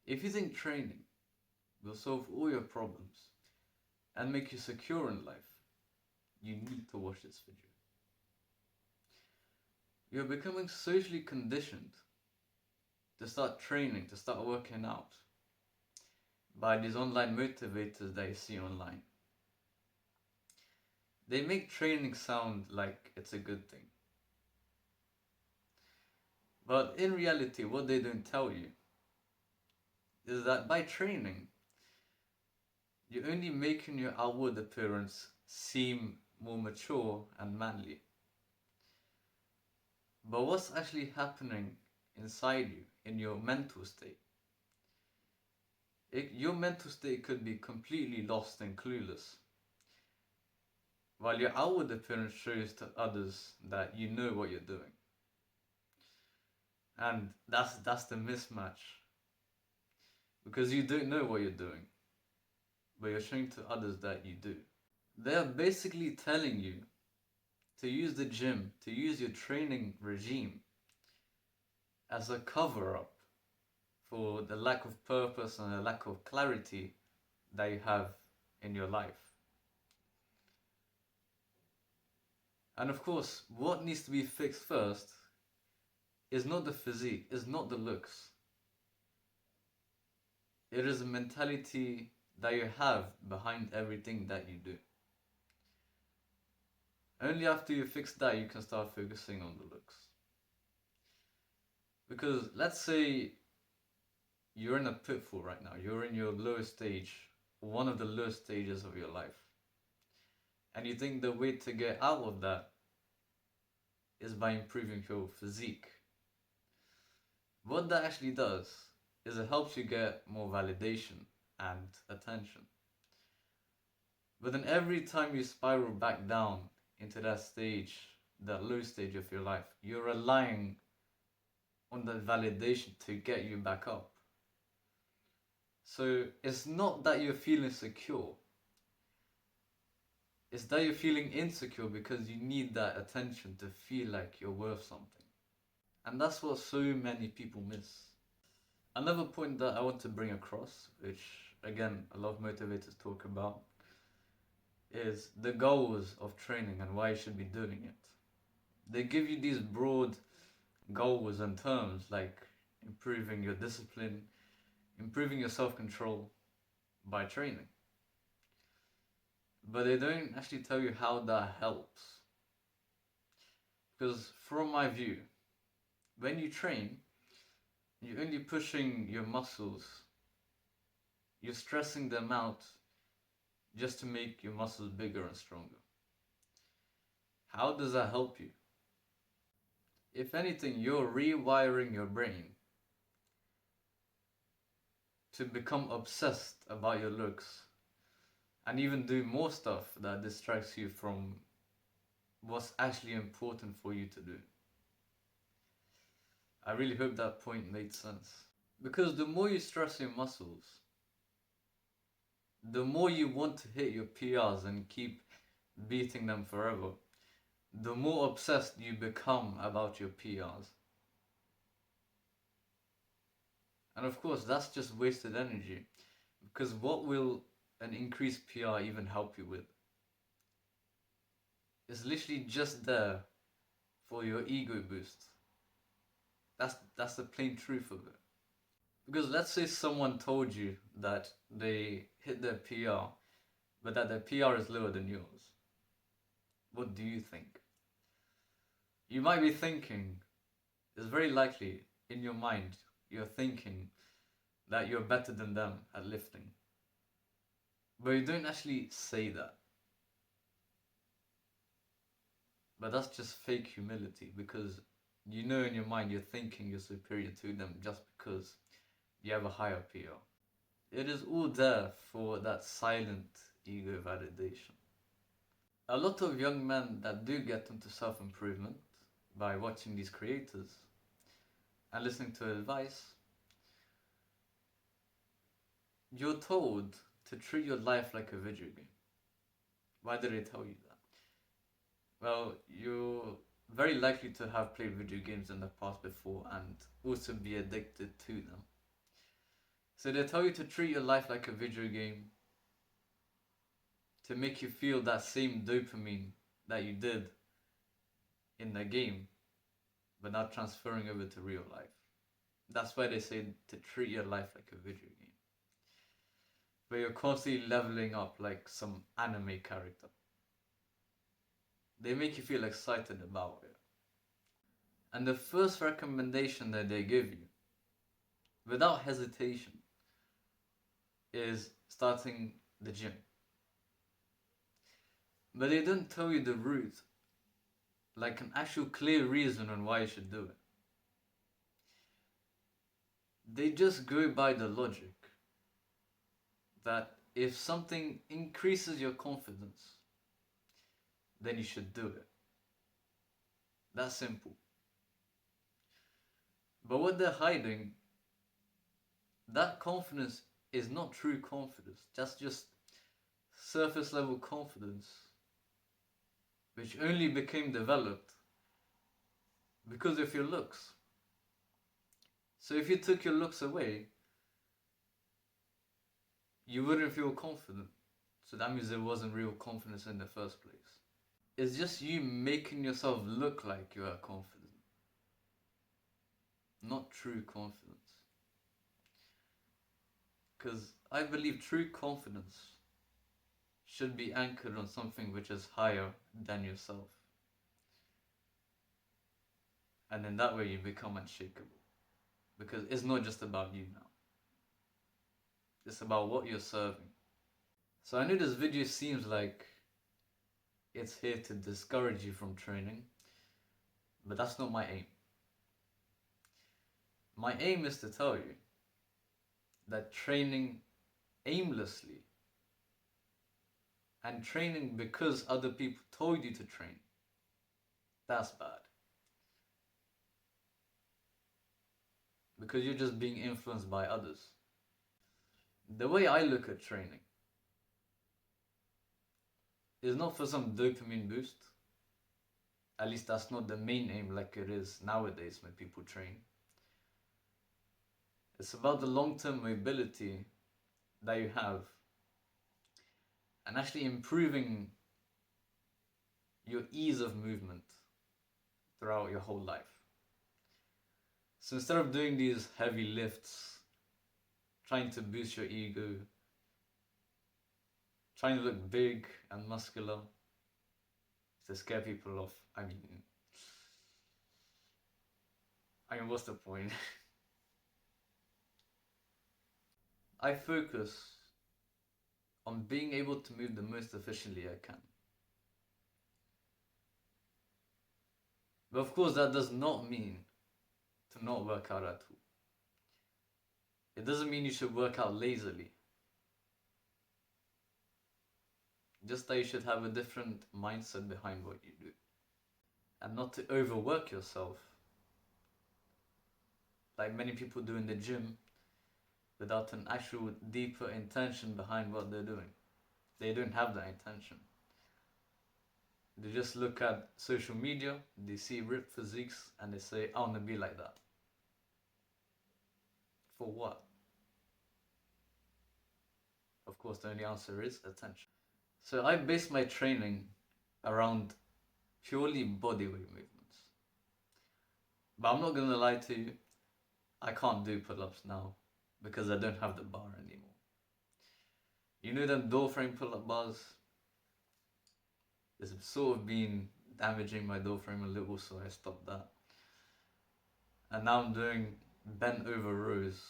If you think training will solve all your problems and make you secure in life, you need to watch this video. You're becoming socially conditioned to start training, to start working out by these online motivators that you see online. They make training sound like it's a good thing. But in reality, what they don't tell you is that by training, you're only making your outward appearance seem more mature and manly. But what's actually happening inside you, in your mental state? Your mental state could be completely lost and clueless, while your outward appearance shows to others that you know what you're doing. And that's the mismatch. Because you don't know what you're doing, but you're showing to others that you do. They are basically telling you to use the gym, to use your training regime as a cover-up for the lack of purpose and the lack of clarity that you have in your life. And of course, what needs to be fixed first is not the physique, is not the looks. It is a mentality that you have behind everything that you do. Only after you fix that, you can start focusing on the looks. Because let's say you're in a pitfall right now, you're in your lowest stage, one of the lowest stages of your life. And you think the way to get out of that is by improving your physique. What that actually does is it helps you get more validation and attention. But then every time you spiral back down into that stage, that low stage of your life, you're relying on that validation to get you back up. So it's not that you're feeling secure. It's that you're feeling insecure because you need that attention to feel like you're worth something. And that's what so many people miss. Another point that I want to bring across, which again a lot of motivators talk about, is the goals of training and why you should be doing it. They give you these broad goals and terms like improving your discipline, improving your self-control by training. But they don't actually tell you how that helps. Because from my view, when you train, you're only pushing your muscles, you're stressing them out just to make your muscles bigger and stronger. How does that help you? If anything, you're rewiring your brain to become obsessed about your looks and even do more stuff that distracts you from what's actually important for you to do. I really hope that point made sense. Because the more you stress your muscles, the more you want to hit your PRs and keep beating them forever, the more obsessed you become about your PRs. And of course, that's just wasted energy. Because what will an increased PR even help you with? It's literally just there for your ego boost. That's the plain truth of it. Because let's say someone told you that they hit their PR, but that their PR is lower than yours. What do you think? You might be thinking, it's very likely in your mind, you're thinking that you're better than them at lifting. But you don't actually say that. But that's just fake humility, because you know in your mind you're thinking you're superior to them just because you have a higher PR. It is all there for that silent ego validation. A lot of young men that do get into self-improvement by watching these creators and listening to advice, you're told to treat your life like a video game. Why did they tell you that? Well, you're very likely to have played video games in the past before and also be addicted to them. So they tell you to treat your life like a video game, to make you feel that same dopamine that you did in the game, but not transferring over to real life. That's why they say to treat your life like a video game, where you're constantly leveling up like some anime character. They make you feel excited about it. And the first recommendation that they give you, without hesitation, is starting the gym. But they don't tell you the route, like an actual clear reason on why you should do it. They just go by the logic that if something increases your confidence, then you should do it. That's simple. But what they're hiding, that confidence is not true confidence. That's just surface level confidence, which only became developed because of your looks. So if you took your looks away, you wouldn't feel confident. So that means there wasn't real confidence in the first place. It's just you making yourself look like you are confident, not true confidence. Because I believe true confidence should be anchored on something which is higher than yourself. And in that way you become unshakable. Because it's not just about you now. It's about what you're serving. So I know this video seems like it's here to discourage you from training, but that's not my aim. My aim is to tell you that training aimlessly and training because other people told you to train, that's bad. Because you're just being influenced by others. The way I look at training is not for some dopamine boost. At least that's not the main aim like it is nowadays when people train. It's about the long-term mobility that you have and actually improving your ease of movement throughout your whole life. So instead of doing these heavy lifts, trying to boost your ego, trying to look big and muscular to scare people off, I mean, what's the point? I focus on being able to move the most efficiently I can. But of course, that does not mean to not work out at all. It doesn't mean you should work out lazily. Just that you should have a different mindset behind what you do. And not to overwork yourself, like many people do in the gym, without an actual deeper intention behind what they're doing. They don't have that intention. They just look at social media, they see ripped physiques, and they say, I want to be like that. For what? Of course, the only answer is attention. So I base my training around purely bodyweight movements. But I'm not gonna lie to you, I can't do pull-ups now because I don't have the bar anymore. You know them door frame pull-up bars? It's sort of been damaging my door frame a little, so I stopped that. And now I'm doing bent over rows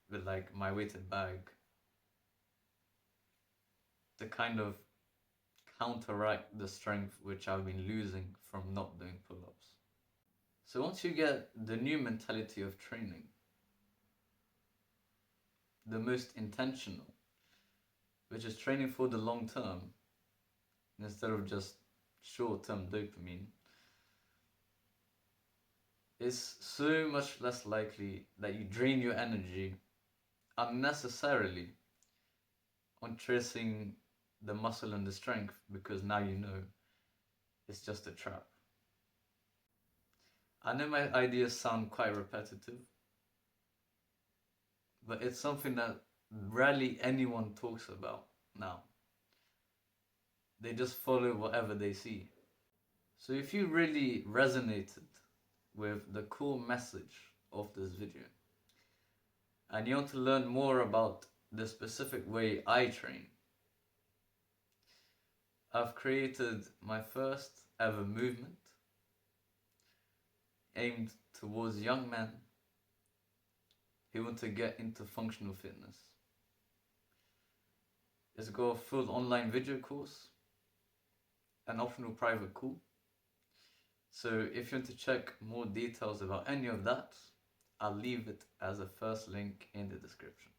with like my weighted bag to kind of counteract the strength which I've been losing from not doing pull-ups. So once you get the new mentality of training, the most intentional, which is training for the long term instead of just short-term dopamine, it's so much less likely that you drain your energy unnecessarily on tracing the muscle and the strength, because now you know it's just a trap. I know my ideas sound quite repetitive, but it's something that rarely anyone talks about now. They just follow whatever they see. So if you really resonated with the core message of this video and you want to learn more about the specific way I train, I've created my first ever movement aimed towards young men who want to get into functional fitness. It's got a full online video course, an optional private call. So if you want to check more details about any of that, I'll leave it as a first link in the description.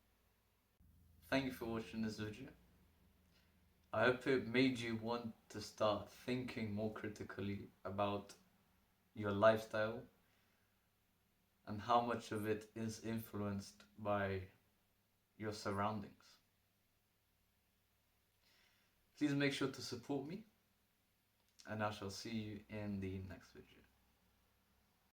Thank you for watching this video. I hope it made you want to start thinking more critically about your lifestyle and how much of it is influenced by your surroundings. Please make sure to support me, and I shall see you in the next video.